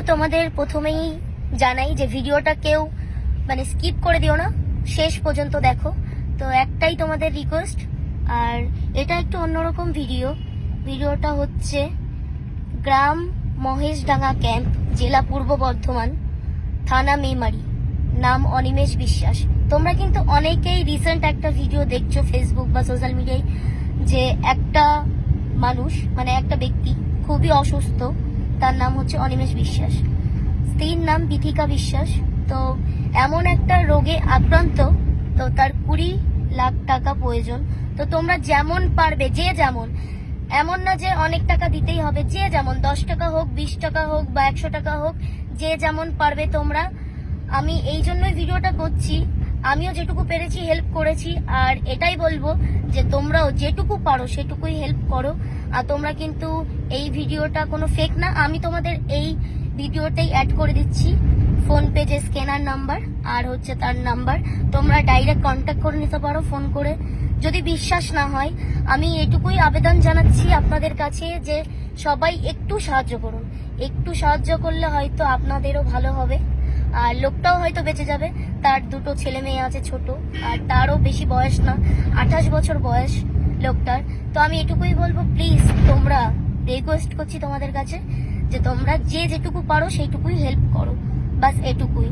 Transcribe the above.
তোমাদের প্রথমেই জানাই যে ভিডিওটা কেউ মানে স্কিপ করে দিও না, শেষ পর্যন্ত দেখো। তো একটাই তোমাদের রিকোয়েস্ট, আর এটা একটু অন্যরকম ভিডিওটা হচ্ছে গ্রাম মহেশডাঙ্গা ক্যাম্প, জেলা পূর্ব বর্ধমান, থানা মেমারি, নাম অনিমেষ বিশ্বাস। তোমরা কিন্তু অনেকেই রিসেন্ট একটা ভিডিও দেখছো ফেসবুক বা সোশ্যাল মিডিয়ায়, যে একটা মানুষ মানে একটা ব্যক্তি খুবই অসুস্থ, তার নাম হচ্ছে অনিমেষ বিশ্বাস, স্ত্রীর নাম বিথিকা বিশ্বাস। তো এমন একটা রোগে আক্রান্ত, তো তার 20 লাখ টাকা প্রয়োজন। তো তোমরা যেমন পারবে, যে যেমন, এমন না যে অনেক টাকা দিতেই হবে, যে যেমন 10 টাকা হোক, 20 টাকা হোক বা 100 টাকা হোক, যে যেমন পারবে তোমরা। আমি এই জন্যই ভিডিওটা করছি, আমিও যেটুকু পেরেছি হেল্প করেছি, আর এটাই বলবো যে তোমরাও যেটুকু পারো সেটুকুই হেল্প করো। আর তোমরা কিন্তু এই ভিডিওটা কোনো ফেক না, আমি তোমাদের এই ভিডিওটাই অ্যাড করে দিচ্ছি ফোন পেজে স্ক্যানার নাম্বার আর হচ্ছে তার নাম্বার, তোমরা ডাইরেক্ট কন্ট্যাক্ট করে নিতে পারো ফোন করে। যদি বিশ্বাস না হয়, আমি এটুকুই আবেদন জানাচ্ছি আপনাদের কাছে যে সবাই একটু সাহায্য করুন। একটু সাহায্য করলে হয়তো আপনাদেরও ভালো হবে, আর লোকটাও হয়তো বেঁচে যাবে। তার 2 ছেলে মেয়ে আছে ছোট, আর তারও বেশি বয়স না, 28 বছর বয়স লোকটার। তো আমি এটুকুই বলবো, প্লিজ তোমরা, রিকোয়েস্ট করছি তোমাদের কাছে যে তোমরা যে যেটুকু পারো সেইটুকুই হেল্প করো, বাস এটুকুই।